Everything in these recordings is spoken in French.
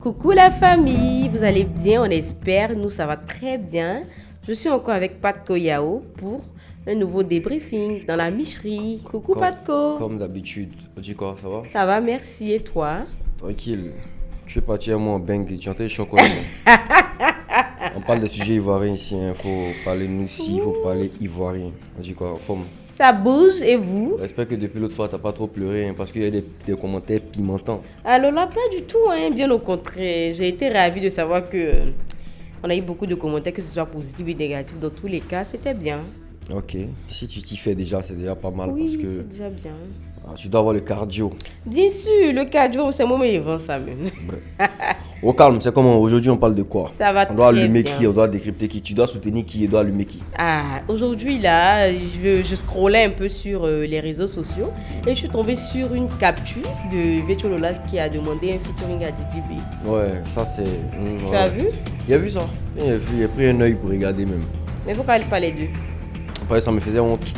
Coucou la famille, vous allez bien, on espère, nous ça va très bien. Je suis encore avec Patko Yao pour un nouveau débriefing dans la micherie. Coucou Patko. Comme d'habitude, on dit quoi, ça va? Ça va, merci, et toi? Tranquille, je suis parti à moi en bang et chanter chocolat. On parle de sujets ivoiriens ici, il faut parler nous ici, il faut parler ivoirien. On dit quoi, en forme? Ça bouge et vous? J'espère que depuis l'autre fois, t'as pas trop pleuré parce qu'il y a des commentaires pimentants. Alors là, pas du tout, hein, bien au contraire. J'ai été ravie de savoir que on a eu beaucoup de commentaires, que ce soit positif ou négatif. Dans tous les cas, c'était bien. Ok, si tu t'y fais déjà, c'est déjà pas mal Oui, parce que c'est déjà bien. tu dois avoir le cardio. Bien sûr, le cardio, c'est moi qui vend ça même. Au calme, c'est comment aujourd'hui on parle de quoi? Ça va On doit très allumer bien. qui? On doit décrypter qui? Tu dois soutenir qui et dois allumer qui? Ah, aujourd'hui là, je scrollais un peu sur les réseaux sociaux et je suis tombée sur une capture de Vetcho Lola qui a demandé un featuring à Didi B. Ouais, ça c'est... Tu as vu? Il a vu ça. Il a pris un œil pour regarder même. Mais pourquoi elle pas les deux? Après, ça me faisait honte.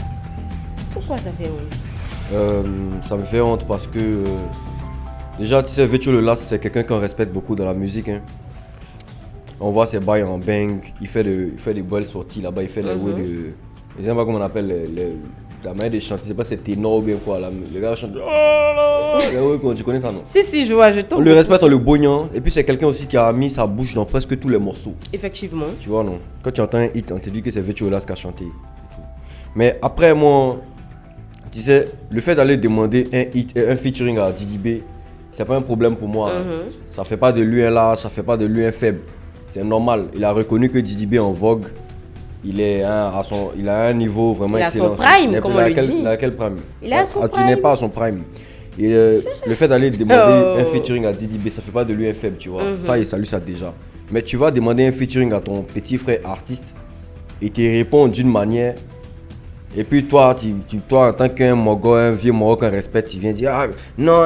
Pourquoi ça fait honte? Ça me fait honte parce que... déjà, tu sais, Vetcho Lola, c'est quelqu'un qu'on respecte beaucoup dans la musique. Hein. On voit ses bails en bang. Il fait des belles sorties là-bas. Il fait les way de... Je sais pas comment on appelle la manière de chanter. Je sais pas si c'est ténor ou bien quoi. Le gars chante... Tu connais ça, non? Si, je vois, je On tombe. le respecte, on le bognant. Et puis, c'est quelqu'un aussi qui a mis sa bouche dans presque tous les morceaux. Effectivement. Tu vois, non? Quand tu entends un hit, on te dit que c'est Vetcho Lola qui a chanté. Mais après, moi, tu sais, le fait d'aller demander un featuring à Didi B, c'est pas un problème pour moi. Ça fait pas de lui un large, ça fait pas de lui un faible. C'est normal. Il a reconnu que Didi B en vogue, il a un niveau vraiment excellent. Il a son prime, comme on le dit. Il a quel prime? Il a son Tu prime. n'es pas à son prime. Et le fait d'aller demander un featuring à Didi B, ça fait pas de lui un faible, tu vois. Ça, il salue ça déjà. Mais tu vas demander un featuring à ton petit frère artiste et tu réponds d'une manière. Et puis toi, toi en tant qu'un Mogo, un vieux Mogo qu'on respecte, tu viens dire ah non,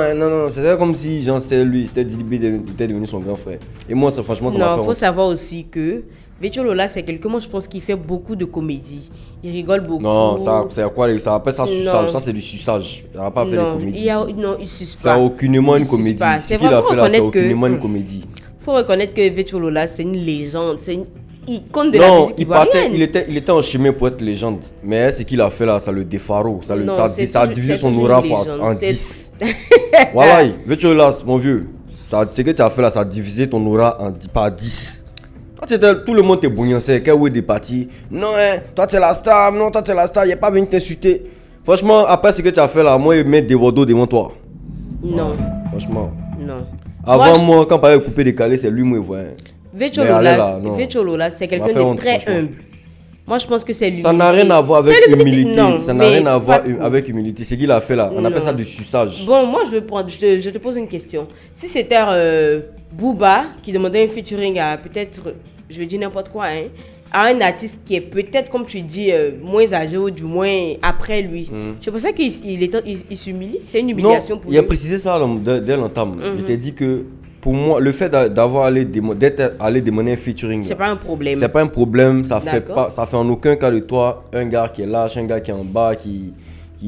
c'était comme si genre c'était lui, c'était Didi B était devenu son grand frère. Et moi ça franchement ça m'a fait Non, il faut honte. savoir aussi que Vetcho Lola, c'est quelqu'un, moi je pense qu'il fait beaucoup de comédie. Il rigole beaucoup. Non, ça c'est quoi ça appelle ça suçage, Non. ça c'est du suçage. Il n'a pas fait de Non, comédie. non, il suce C'est pas. aucunement Il une suce comédie. pas. Ce C'est qu'il a vraiment fait là, c'est reconnaître que- aucunement une comédie. Faut reconnaître que Vetcho Lola, c'est une légende, c'est une icône de la Non, musique il partait, ivoirienne. il était en chemin pour être légende. Mais ce qu'il a fait là, ça le défaro. Ça Non, c'est a toujours- divisé c'est son toujours aura une légende. en C'est- 10. Voilà, Vetcho Lola, mon vieux. Ce que tu as fait là, ça a divisé ton aura par 10. Tout le monde te bouillancé, quel est des parties. Non, hein, toi tu es la star, non, toi tu es la star, il n'est pas venu t'insulter. Franchement, après ce que tu as fait là, moi, je mets des Bordeaux devant toi. Non, Franchement. non. Avant moi, quand on parlait de couper décalé, c'est lui, moi, je vois. Vetcho Mais allez là, Lola, non. Vetcho Lola, c'est m'a quelqu'un fait de honte, très franchement. humble. Moi, je pense que c'est Ça n'a rien à voir avec C'est l'humilité. humilité. Non, Ça n'a mais rien à voir pas de coup. avec humilité. Ce qu'il a fait là, on appelle Non. ça du suçage. Bon, moi, je te pose une question. Si c'était Booba qui demandait un featuring à peut-être, je vais dire n'importe quoi, hein, à un artiste qui est peut-être, comme tu dis, moins âgé ou du moins après lui, je pensais qu'il il s'humilie. C'est une Non, humiliation pour il a lui. précisé ça dès l'entame. Il t'a dit que pour moi, le fait d'avoir d'être allé demander un featuring, C'est là, pas un problème. c'est pas un problème. Ça D'accord. fait en aucun cas de toi un gars qui est lâche, un gars qui est en bas, qui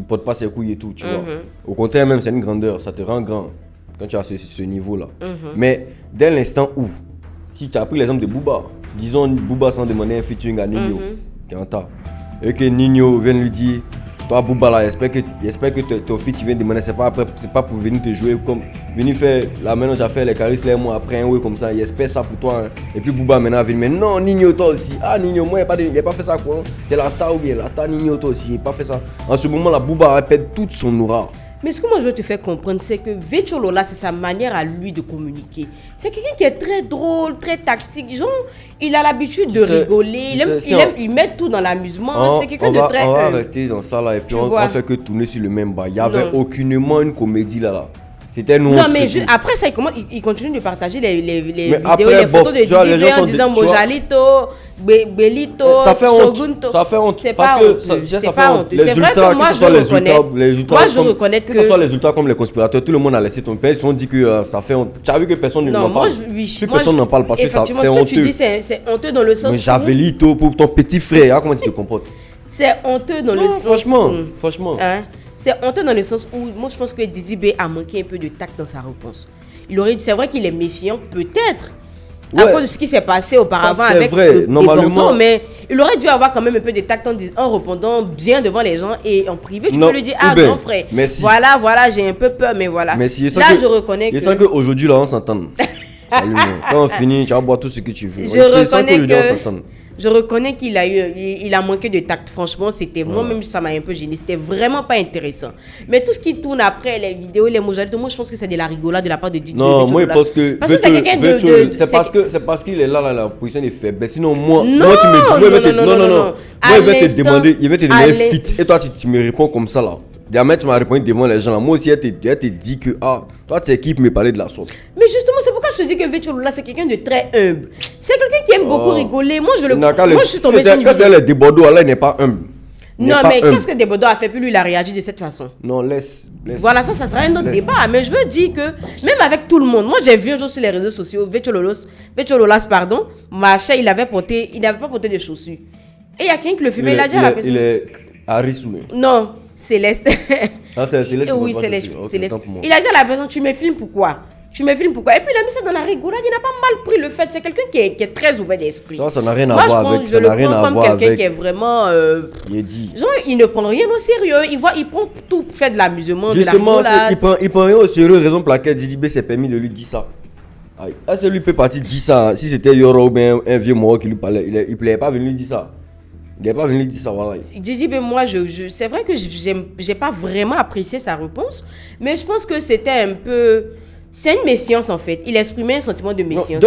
porte pas ses couilles et tout, tu vois. Au contraire même, c'est une grandeur. Ça te rend grand quand tu as ce niveau-là. Mais dès l'instant où, si tu as pris l'exemple de Booba, disons Booba sans demander un featuring à Nino, qui est en tas, et que Nino vient lui dire, toi Booba là, j'espère que ton fils tu viens demander, c'est pas pour venir te jouer comme, venir faire la mélange à faire les carisses là, moi après un ouais comme ça, il espère ça pour toi. Hein. Et puis Booba maintenant vient, mais non Nino toi aussi, ah Nino moi il a pas fait ça quoi, c'est la star ou bien, la star Nino toi aussi, il a pas fait ça. En ce moment là, Booba répète toute son aura. Mais ce que moi je veux te faire comprendre, c'est que Vetcho Lola, c'est sa manière à lui de communiquer. C'est quelqu'un qui est très drôle, très tactique. Genre, il a l'habitude de sais- rigoler. tu sais, si Il met tout dans l'amusement. C'est quelqu'un de très on va humble. rester dans ça là et puis Tu on vois. fait que tourner sur le même bas. Il y avait Non. aucunement une comédie là. C'était nous. Non, mais après ça, il continue de partager les vidéos, après, les photos bof, de tu vois, les gens Didi B en sont disant tu vois. Mojalito, Belito, Ça fait honte. Shogunto. Ça fait honte. C'est Parce pas que honteux. ça C'est fait pas honte. honteux. Les C'est vrai résultats, que moi, que ce je soit les reconnais. résultats Moi, je comme- reconnais que ce soit les résultats comme les conspirateurs, tout le monde a laissé ton père. Ils se sont dit que ça fait honte. Tu as vu que personne Non, n'en moi, parle. oui. Plus moi, personne n'en parle parce que ça, effectivement, c'est ce que tu honteux. dis, c'est honteux dans le sens Mais où... Javelito pour ton petit frère, hein, comment tu te comportes? C'est honteux dans le Non, sens franchement, où... franchement. Hein, c'est honteux dans le sens où, moi, je pense que Didi B a manqué un peu de tact dans sa réponse. Il aurait dit, c'est vrai qu'il est méfiant, peut-être. Ouais, À cause de ce qui s'est passé auparavant ça, c'est avec vrai, les normalement. Bordons, mais il aurait dû avoir quand même un peu de tact en répondant bien devant les gens et en privé. Tu Non, peux lui dire, ah ou bien, grand frère, merci. voilà, j'ai un peu peur, mais voilà. Mais si, Là, je reconnais je sens que... qu'aujourd'hui, là, on s'entend. Salut, moi. Quand on finit, tu vas boire tout ce que tu veux. Je sens reconnais qu'aujourd'hui, on que... s'entend. Je reconnais qu'il a manqué de tact. Franchement, c'était moi-même, ça m'a un peu gêné. C'était vraiment pas intéressant. Mais tout ce qui tourne après, les vidéos, les modalités, moi, je pense que c'est de la rigolade de la part de Didi. Non, moi, je pense que. Parce que c'est quelqu'un C'est parce qu'il est là, la position est faible. Mais sinon, moi, Non, moi, tu me dis. Moi, non. Moi, je vais te demander, il va te donner un fit. Et toi, tu me réponds comme ça, là. Jamais tu m'as répondu devant les gens là. Moi aussi, elle te dit que, toi, tu es qui pour me parler de la sorte. Mais justement, c'est pourquoi je te dis que Vetcholola, c'est quelqu'un de très humble. C'est quelqu'un qui aime beaucoup rigoler. Moi, je suis tombée sur une Quand vidéo. c'est des Bordeaux, là, il n'est pas humble. Non, mais qu'est-ce que Desbordeaux a fait? Puis lui, il a réagi de cette façon. Non, laisse. Voilà, ça sera un autre débat. Mais je veux dire que, même avec tout le monde, moi, j'ai vu un jour sur les réseaux sociaux, Vetchololas, Macha, il n'avait pas porté de chaussures. Et il y a quelqu'un qui le filmait, il a dit à la personne. Il est Harry Soulé. Non, Céleste. Ah, c'est Céleste. Oui, Céleste. Il a dit à la personne, tu me filmes pourquoi? Et puis il a mis ça dans la rigolade. Il n'a pas mal pris le fait. C'est quelqu'un qui est très ouvert d'esprit. Ça n'a rien à voir avec. Je le prends comme quelqu'un qui est vraiment. Il est dit. Genre, il ne prend rien au sérieux. Il prend tout, fait de l'amusement. Justement, il prend rien au sérieux. Raison pour laquelle Didi B s'est permis de lui dire ça. C'est lui peut partir dire ça. Si c'était Yoro ou bien un vieux mort qui lui parlait, il n'est pas venu lui dire ça. Il n'est pas venu lui dire ça, voilà. Didi B, moi, c'est vrai que j'ai pas vraiment apprécié sa réponse. Mais je pense que c'était un peu. C'est une méfiance en fait. Il exprimait un sentiment de méfiance.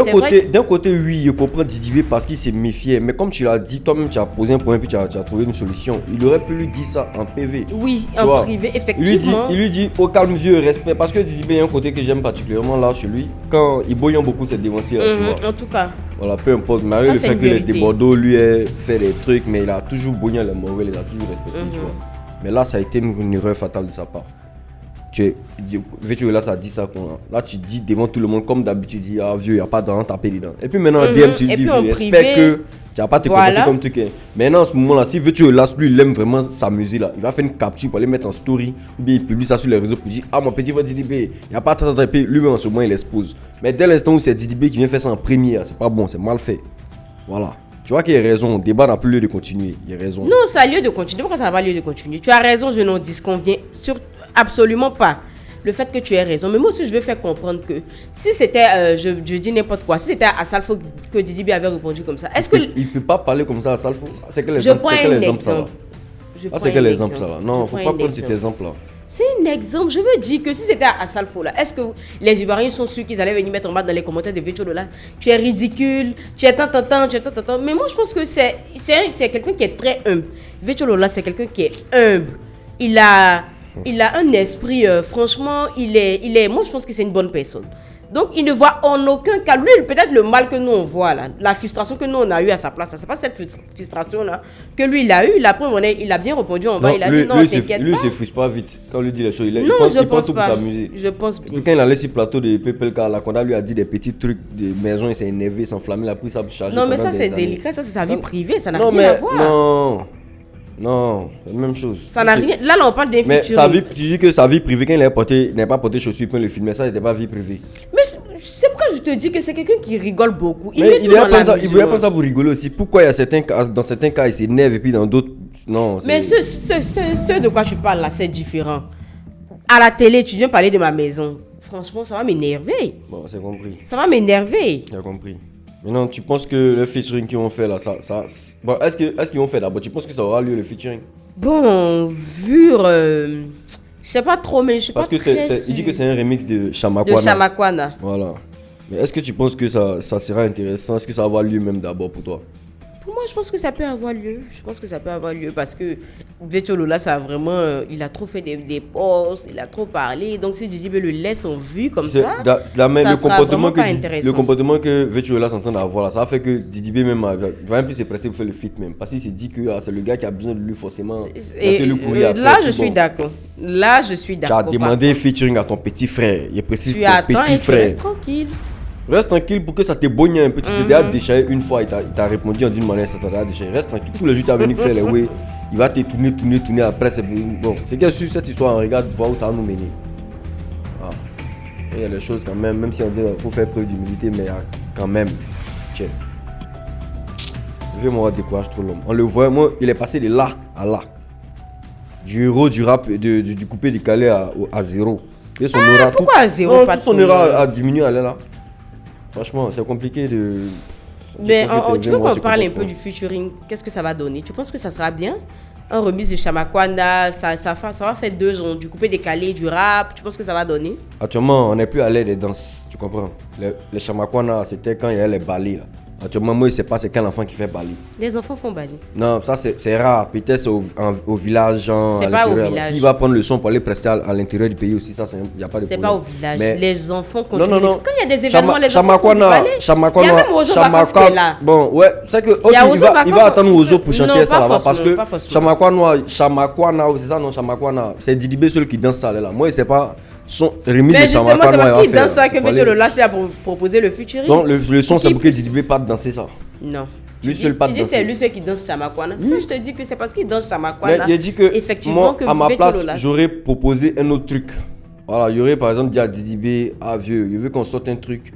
D'un côté, oui, je comprends Didi B parce qu'il s'est méfié. Mais comme tu l'as dit, toi-même, tu as posé un problème puis tu as trouvé une solution. Il aurait pu lui dire ça en PV. Oui, en privé, effectivement. Il lui dit au calme, vieux, respect. Parce que Didi B, il y a un côté que j'aime particulièrement là chez lui. Quand il bouillonne beaucoup, c'est dévancé là, tu vois. En tout cas. Voilà, peu importe. Mais le fait que les Desbordeaux lui ait fait des trucs, mais il a toujours bouillonné les mauvais, il a toujours respecté, tu vois. Mais là, ça a été une erreur fatale de sa part. Là, ça dit ça. Là, tu dis devant tout le monde, comme d'habitude, tu dis, vieux, il n'y a pas d'argent taper dedans. Et puis maintenant, DM, tu dis, j'espère que tu n'as pas te comporter comme truc. Maintenant, en ce moment-là, si là, lui, il aime vraiment s'amuser là, il va faire une capture pour aller mettre en story, ou bien il publie ça sur les réseaux pour dire, mon petit va Didi B, il n'y a pas de taper. Lui, en ce moment, il expose. Mais dès l'instant où c'est Didi B qui vient faire ça en première, c'est pas bon, c'est mal fait. Voilà. Tu vois qu'il y a raison, le débat n'a plus lieu de continuer. Il y a raison. Non, ça a lieu de continuer. Pourquoi ça n'a pas lieu de continuer? Tu as raison, je n'en disconviens absolument pas. Le fait que tu aies raison. Mais moi aussi, je veux faire comprendre que si c'était, je dis n'importe quoi, si c'était à Salfo que Didi B avait répondu comme ça, est-ce que. Il ne peut pas parler comme ça à Salfo. C'est quel exemple ça là? C'est quel exemple ça là? Non, il ne faut pas prendre cet exemple là. C'est un exemple. Je veux dire que si c'était à Salfo là, est-ce que les Ivoiriens sont sûrs qu'ils allaient venir mettre en bas dans les commentaires de Vetcholola? Tu es ridicule, tu es tant. Mais moi, je pense que c'est quelqu'un qui est très humble. Vetcholola, c'est quelqu'un qui est humble. Il a un esprit, franchement, moi je pense que c'est une bonne personne. Donc il ne voit en aucun cas, lui peut-être le mal que nous on voit là, la frustration que nous on a eu à sa place, c'est pas cette frustration là que lui il a eu, la preuve il a bien répondu, il a dit non t'inquiète pas. Lui il se frustre pas vite, quand on lui dit les choses, il pense tout pour s'amuser. Je pense bien. Puis quand il allait sur le plateau de PPLK, la Conda lui a dit des petits trucs de maison, il s'est énervé, il s'est enflammé, il a pris ça pour charger. Non mais ça c'est délicat, ça c'est sa vie privée, ça n'a rien à voir. Non, c'est la même chose. Ça n'a rien. Là, on parle d'un futur. Mais tu dis que sa vie privée, quand il n'a pas porté chaussures, il peut le filmer, ça n'était pas vie privée. Mais c'est pourquoi je te dis que c'est quelqu'un qui rigole beaucoup. Il ne voulait pas ça pour rigoler aussi. Pourquoi dans certains cas, il s'énerve et puis dans d'autres, non. Mais ce de quoi tu parles là, c'est différent. À la télé, tu viens parler de ma maison. Franchement, ça va m'énerver. Bon, c'est compris. Ça va m'énerver. J'ai compris. Maintenant, tu penses que le featuring qu'ils vont faire là, bon, est-ce qu'ils vont faire d'abord? Tu penses que ça aura lieu le featuring? Bon, vu, je sais pas trop, mais je suis pas très sûre. Parce qu'il dit que c'est un remix de Shamakwana. De Shamakwana. Voilà. Mais est-ce que tu penses que ça sera intéressant? Est-ce que ça va avoir lieu même d'abord pour toi? Pour moi, je pense que ça peut avoir lieu. Parce que Vetcholola, ça a vraiment, il a trop fait des posts, il a trop parlé. Donc si Didi B le laisse en vue comme ça, le comportement que Vetcholola s'entend d'avoir là, ça a fait que Didi B même va un peu se presser pour faire le feat même. Parce qu'il s'est dit que c'est le gars qui a besoin de lui forcément. Là, je suis d'accord. Tu as demandé featuring à ton petit frère. Il précise ton petit frère. Reste tranquille. Reste tranquille pour que ça te bogne un peu. Tu t'es déjà déchiré une fois, il t'a répondu d'une manière, ça t'a déjà déchiré. Reste tranquille. Tous les jours, tu as venu faire les way. Il va te tourner après. C'est bon. C'est que sur cette histoire, on regarde, voir où ça va nous mener. Il y a des choses quand même si on dit qu'il faut faire preuve d'humilité, mais il y a quand même. Tiens. Je vais moi décourage trop l'homme. On le voit, moi, il est passé de là à là. Du héros du rap, du coupé décalé à zéro. Et son aura pourquoi à zéro, non, pas tout son trop, aura a diminué, elle est là. Franchement, c'est compliqué de... Mais tu veux qu'on parle un peu du featuring? Qu'est-ce que ça va donner? Tu penses que ça sera bien? Un remix de Shamakwana, ça va faire 2 ans, du coupé décalé, du rap. Tu penses que ça va donner? Actuellement, on n'est plus à l'aise des danses, tu comprends? Les Shamakwana, c'était quand il y avait les balais là. Actuellement, moi, je ne sais pas c'est quel enfant qui fait balai. Les enfants font balai. Non, ça c'est rare. Peut-être c'est au village, genre, c'est à pas au l'intérieur. village. S'il va prendre le son pour aller prester à l'intérieur du pays aussi, ça, il n'y a pas de c'est problème. pas au village. Mais... les enfants continuent. Non. Quand il y a des événements, les enfants font du balai. Il y a même Ozo Vacances qui est là. Bon, ouais, c'est que il va attendre Ozo pour chanter ça là-bas. Parce que Shamakwana, c'est ça, non, Shamakwana. C'est Didibé seul qui danse ça là. Moi, c'est pas son remix de Shamakwana. Mais justement, c'est parce qu'il danse ça que Vétio Lola a proposé le featuring. Donc, le son, c'est pour que Didibé pas danser ça. Non. Lui seul pas danser. C'est lui seul qui danse Shamakwana. Ça, je te dis que c'est parce qu'il danse Shamakwana. Il a dit que effectivement, moi, à ma place, j'aurais proposé un autre truc. Voilà, il y aurait par exemple dit à Didibé, vieux, il veut qu'on sorte un truc.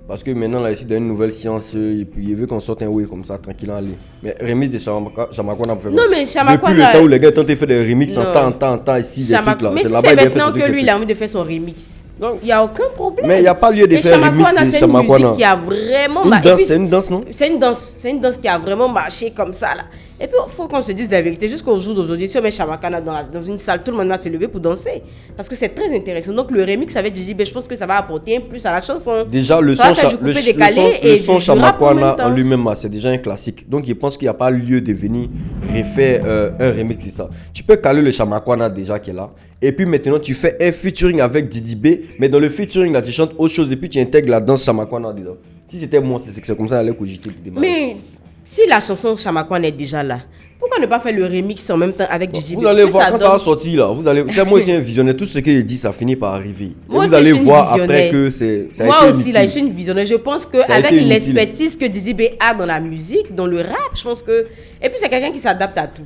Parce que maintenant, là, ici, dans une nouvelle science, et puis il veut qu'on sorte un way comme ça, tranquillement aller. Mais remix de Shamakwana pour faire. Non, mais Shamakwana. Depuis le temps où les gars tentent de faire des remixes en temps, ici, des trucs là. Mais c'est maintenant que lui, il a envie de faire son remix. Donc, il n'y a aucun problème. Mais il n'y a pas lieu de faire remix de Shamakwana. C'est une musique qui a vraiment marché. C'est une danse, non? C'est une danse qui a vraiment marché comme ça, là. Et puis, il faut qu'on se dise la vérité. Jusqu'au jour d'aujourd'hui, si on met Shamakwana dans une salle, tout le monde va se lever pour danser. Parce que c'est très intéressant. Donc, le remix avec Gigi, je pense que ça va apporter un plus à la chanson. Déjà, le son Shamakwana en lui-même, c'est déjà un classique. Donc, je pense qu'il n'y a pas lieu de venir refaire un remix de ça. Tu peux caler le Shamakwana déjà qui est là. Et puis maintenant, tu fais un featuring avec Didi B. Mais dans le featuring, là, tu chantes autre chose. Et puis, tu intègres la danse Shamakwana dedans. Si c'était moi, c'est comme ça, elle allait cogiter. Mais si la chanson Shamakwana est déjà là, pourquoi ne pas faire le remix en même temps avec Didi B? Vous allez voir quand ça va sortir là. Moi, c'est un visionnaire. Tout ce qu'il dit, ça finit par arriver. Moi, vous allez voir après que ça a été inutile. Moi aussi, là, je suis une visionnaire. Je pense qu'avec l'expertise que Didi B a dans la musique, dans le rap, je pense que... Et puis, c'est quelqu'un qui s'adapte à tout.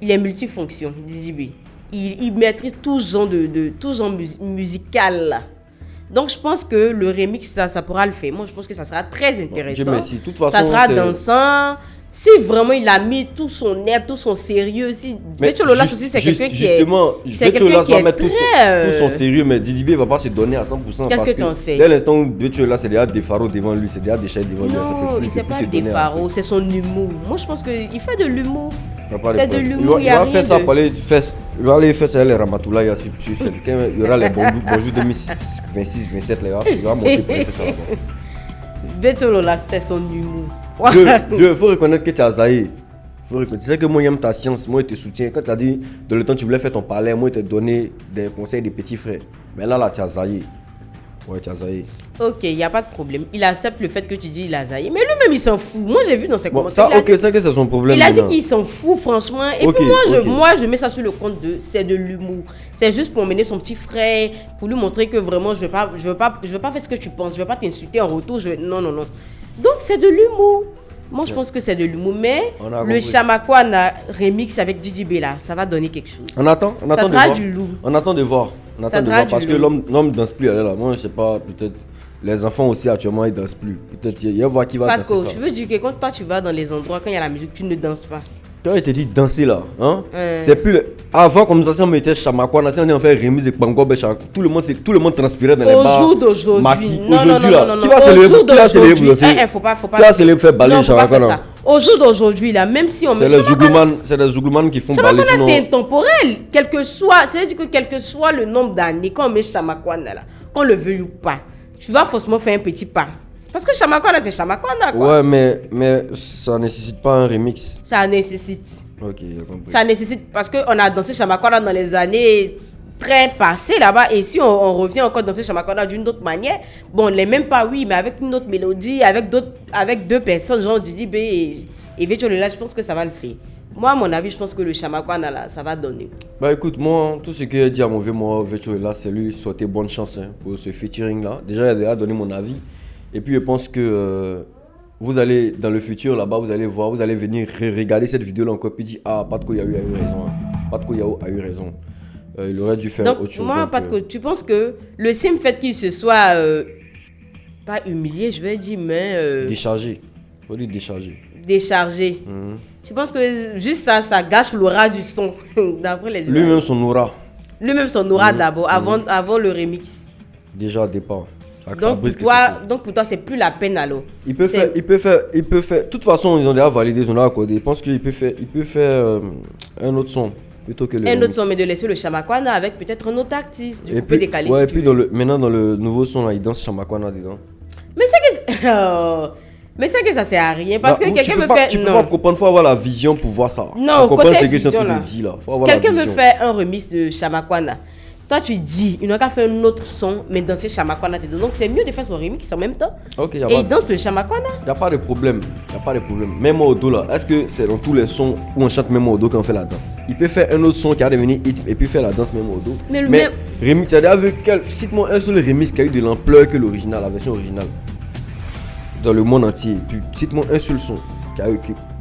Il est multifonction, Didi B. Il maîtrise tout genre musical là. Donc je pense que le remix ça pourra le faire. Moi je pense que ça sera très intéressant. Bon, de toute façon, ça sera dansant. Si vraiment il a mis tout son air, tout son sérieux, si Vétio Lola aussi c'est quelqu'un qui est... Justement, Vétio Lola va mettre tout son sérieux, mais Didi B va pas se donner à 100%. Qu'est-ce que tu en sais? Dès l'instant où Vétio Lola c'est déjà des pharaons devant lui, c'est déjà des chais devant lui. Non, il c'est pas des pharaons, c'est son humour. Moi je pense qu'il fait de l'humour. C'est de l'humour, il va faire ça pour aller faire... Il va aller faire ça les Ramatoula, il y aura les bonjours 2026, 27 là, il va monter pour faire ça là-bas. Vétio Lola c'est son humour. Il faut reconnaître que tu as zaï. Tu sais que moi j'aime ta science, moi je te soutiens. Quand tu as dit dans le temps tu voulais faire ton palais, moi je t'ai donné des conseils des petits frères. Mais là tu as zaï. Ouais, tu as zaï. Ok, il n'y a pas de problème. Il accepte le fait que tu dis il a zaï. Mais lui-même il s'en fout. Moi j'ai vu dans ses commentaires. Ça, ok, c'est que c'est son problème. Il a dit qu'il s'en fout franchement. Et puis moi je mets ça sur le compte de c'est de l'humour. C'est juste pour emmener son petit frère, pour lui montrer que vraiment je veux pas faire ce que tu penses. Je veux pas t'insulter en retour. Non. Donc c'est de l'humour. Moi je pense que c'est de l'humour. Mais le Shamakwana remix avec Didi B là, ça va donner quelque chose. On attend de voir. Ça sera du loup. On attend de voir. Parce que l'homme danse plus. Là. Moi je sais pas, peut-être les enfants aussi actuellement ils dansent plus. Peut-être il y a voir qui va danser ça. Je veux dire que quand toi tu vas dans les endroits, quand il y a la musique, tu ne danses pas. Quand il te dit danser là, hein? C'est plus avant comme ça, si on mettait Shamakwana, si on est fait remise de Bango, tout le monde transpirait dans les bars. Au jour d'aujourd'hui. Non. Qui va célébrer vous aussi? Faut pas. Qui va célébrer faire balayer Shamakwana? Au jour d'aujourd'hui là, même si on met c'est les Zougouman qui font balayer. Shamakwana c'est intemporel, c'est-à-dire que quel que soit le nombre d'années quand on met Shamakwana là, qu'on le veuille ou pas, tu vas forcément faire un petit pas. Parce que Shamakwana, c'est Shamakwana, quoi. Ouais, mais ça nécessite pas un remix. Ça nécessite. Ok, j'ai compris. Ça nécessite, parce qu'on a dansé Shamakwana dans les années très passées là-bas. Et si on revient encore danser Shamakwana d'une autre manière, bon, les mêmes pas, oui, mais avec une autre mélodie, avec deux personnes, genre Didi B et Vétio Lola, je pense que ça va le faire. Moi, à mon avis, je pense que le Shamakwana, là, ça va donner. Bah écoute, moi, tout ce que j'ai dit à mon vieux, moi, Vétio Lola, c'est lui souhaiter bonne chance pour ce featuring-là. Déjà, il a déjà donné mon avis. Et puis je pense que vous allez dans le futur là-bas, vous allez voir, vous allez venir regarder cette vidéo là encore puis dire ah Patko Yao a eu raison, Patko Yao a eu raison. Il aurait dû faire Donc, autre chose. moi, Donc, Patko, tu penses que le simple fait qu'il se soit pas humilié, je vais dire, mais déchargé. Faut dire déchargé. déchargé. Tu penses que juste ça gâche l'aura du son, d'après les Lui-même, son aura. Lui-même son aura d'abord, avant le remix. Déjà, au départ. Donc pour toi, c'est plus la peine alors. Il peut faire. De toute façon, ils ont déjà validé, ils ont déjà accordé. Je pense qu'il peut faire un autre son plutôt que le Un remix. autre son, mais de laisser le Chamakwana avec peut-être un autre artiste. Du Et coup, peut puis, décaler ouais, si et tu puis veux. maintenant, dans le nouveau son, là, il danse Chamakwana dedans. Mais c'est que. Mais c'est que ça sert à rien. Parce que Bah, quelqu'un tu peux me pas- fait. Tu peux Non. pas comprendre, faut avoir la vision pour voir ça. Non, faut comprendre côté ce que c'est en vision, train là. de dire là. Faut avoir la Quelqu'un me vision. fait un remix de Chamakwana. Toi, tu dis, il n'a qu'à faire un autre son, mais danser Chamakwana dedans. Donc, c'est mieux de faire son remix en même temps. Ok, y a Et pas il danse le Chamakwana. y a pas de problème. Y a pas de problème. Même au dos là, est-ce que c'est dans tous les sons où on chante même au dos quand on fait la danse? Il peut faire un autre son qui a devenu hit et puis faire la danse même au dos. Mais le Mais même- remix, tu as déjà vu cite-moi un seul remix qui a eu de l'ampleur que l'original, la version originale. Dans le monde entier. Cite-moi un seul son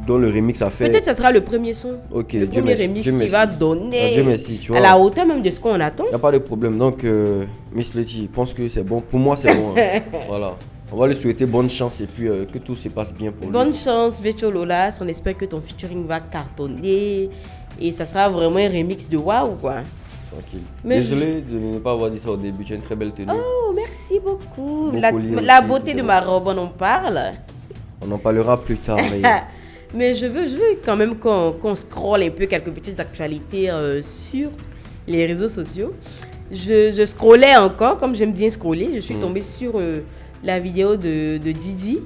dont le remix a fait. Peut-être que ce sera le premier son. Ok, le Dieu premier merci, remix Dieu qui merci. va donner Ah, Dieu merci, tu vois. à la hauteur même de ce qu'on attend. Il n'y a pas de problème. Donc, Miss Letty, je pense que c'est bon. Pour moi, c'est bon. Hein. Voilà. On va lui souhaiter bonne chance et puis que tout se passe bien pour lui. Bonne chance, Vecho Lolas. On espère que ton featuring va cartonner. Et ça sera vraiment un remix de waouh, quoi. Tranquille. Mais Désolé de ne pas avoir dit ça au début. Tu as une très belle tenue. Oh, merci beaucoup. Bon La, collier la aussi, beauté tout de à ma robe, on en parle. On en parlera plus tard. Mais je veux quand même qu'on scrolle un peu quelques petites actualités sur les réseaux sociaux. Je scrollais encore, comme j'aime bien scroller. Je suis tombée sur la vidéo de Didi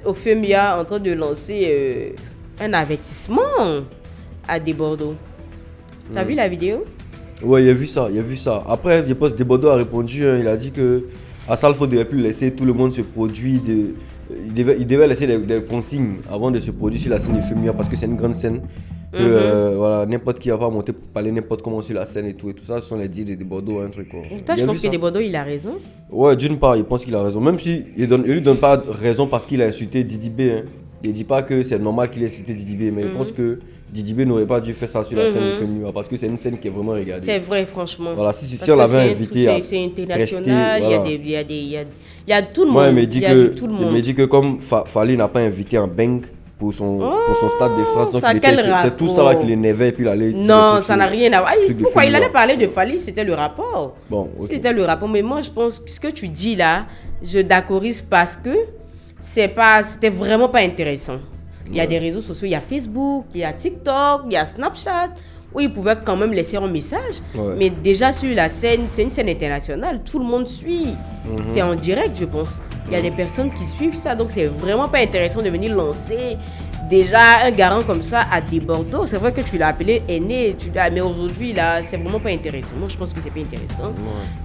Ofemia en train de lancer un avertissement à Desbordeaux. T'as vu la vidéo? Ouais, il a vu ça. Après, je pense que Desbordeaux a répondu. Hein, il a dit que à Salfo ne devait plus laisser tout le monde se produire. Il devait laisser des consignes avant de se produire sur la scène de Femia parce que c'est une grande scène. Voilà, n'importe qui va pas monter pour parler n'importe comment sur la scène et tout. Ce sont les dires de Desbordeaux, un truc quoi. Toi, je Il a pense vu que ça. Desbordeaux, il a raison. Ouais, d'une part, il pense qu'il a raison. Même si il lui donne pas raison parce qu'il a insulté Didi B. Hein. Il dit pas que c'est normal qu'il ait insulté Didi B, mais il pense que Didi B n'aurait pas dû faire ça sur la scène de Femia parce que c'est une scène qui est vraiment regardée. C'est vrai, franchement. Voilà, si Parce on que l'avait c'est un invité truc- à c'est international, rester, voilà. il y a tout le monde. Moi, il me dit y a que, tout le il monde. me dit que comme Fally n'a pas invité un bang pour son stade de France, donc ça a il quel c'est tout ça là rapport? qui l'énervait et puis il allait dire des Non, trucs ça sur- n'a rien à voir. Ah, truc de pourquoi il Femia. allait parler de Fally, c'était le rapport. Bon, ok. C'était le rapport. Mais moi, je pense que ce que tu dis là, je d'accordise parce que c'était vraiment pas intéressant. Il y a des réseaux sociaux, il y a Facebook, il y a TikTok, il y a Snapchat, où ils pouvaient quand même laisser un message. Ouais. Mais déjà sur la scène, c'est une scène internationale, tout le monde suit. C'est en direct, je pense. Il y a des personnes qui suivent ça, donc c'est vraiment pas intéressant de venir lancer déjà un garant comme ça à Desbordeaux. C'est vrai que tu l'as appelé aîné, mais aujourd'hui, là, c'est vraiment pas intéressant. Moi, je pense que c'est pas intéressant.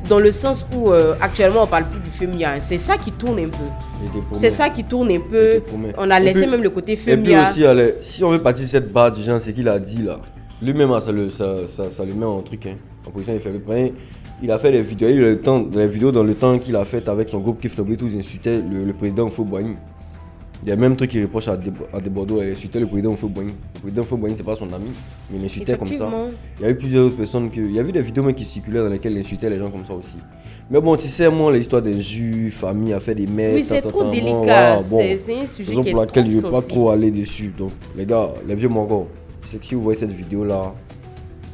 Dans le sens où, actuellement, on parle plus du Femia. C'est ça qui tourne un peu. J'étais paumé. C'est ça qui tourne un peu. J'étais paumé. On a Et laissé puis- même le côté Et puis Femia. aussi, si on veut partir de cette barre du genre, c'est qu'il a dit là. Lui-même, ça le met en truc, hein, en position de faire le premier. Il a fait des vidéos, dans le temps qu'il a fait avec son groupe Kif Nobé, tous ils insultaient le président Fouboigny. Il y a même truc qu'il reproche à Desbordeaux, il insultait le président Fouboigny. Le président Fouboigny, c'est pas son ami, mais il l'insultait comme ça. Effectivement. Il y a eu plusieurs autres personnes il y a eu des vidéos même qui circulaient dans lesquelles il insultait les gens comme ça aussi. Mais bon, tu sais, moi, l'histoire des juifs, famille, a fait des mères. Oui, c'est trop moi, délicat. voilà, bon, C'est un sujet raison qui est pour laquelle je ne trop vais pas sensible. trop aller dessus. Donc, les gars, les vieux mongols, c'est que si vous voyez cette vidéo-là,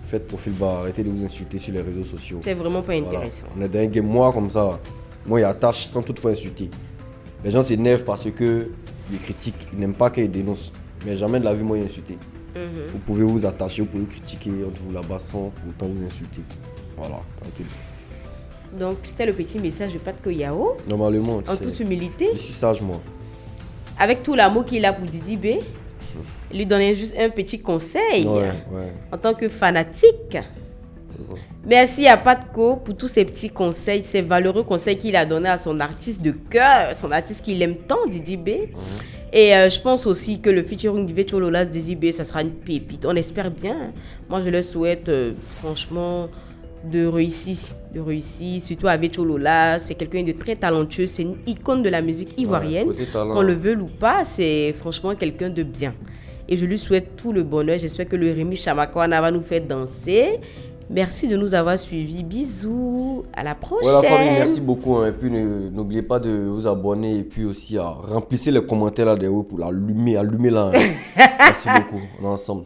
faites profil bas, arrêtez de vous insulter sur les réseaux sociaux. C'est vraiment pas Voilà. intéressant. On est dans un game, moi, comme ça, moi, il attache sans toutefois insulter. Les gens s'énervent parce que ils critiquent, ils n'aiment pas qu'ils dénoncent. Mais jamais de la vie, moi, insulter. Vous pouvez vous attacher, vous pouvez critiquer entre vous là-bas sans pour autant vous insulter. Voilà, tranquille. Donc, c'était le petit message de Patko Yao. Normalement, tu En sais, toute humilité, je suis sage, moi. avec tout l'amour qu'il a pour Didi B, lui donner juste un petit conseil Ouais. en tant que fanatique. Merci à Patko pour tous ces petits conseils, ces valeureux conseils qu'il a donnés à son artiste de cœur, son artiste qu'il aime tant, Didi B. Et je pense aussi que le featuring du Vecho Lolas Didi B, ça sera une pépite. On espère bien. Moi, je leur souhaite franchement de réussir, surtout à Vecho Lolas. C'est quelqu'un de très talentueux, c'est une icône de la musique ivoirienne. côté talent. Qu'on le veuille ou pas, c'est franchement quelqu'un de bien. Et je lui souhaite tout le bonheur. J'espère que le Rémi Chamakwana va nous faire danser. Merci de nous avoir suivis. Bisous. À la prochaine. Voilà, famille, merci beaucoup. Hein. Et puis, n'oubliez pas de vous abonner et puis aussi à remplir les commentaires là derrière pour allumer là. Hein. Merci beaucoup. On est ensemble.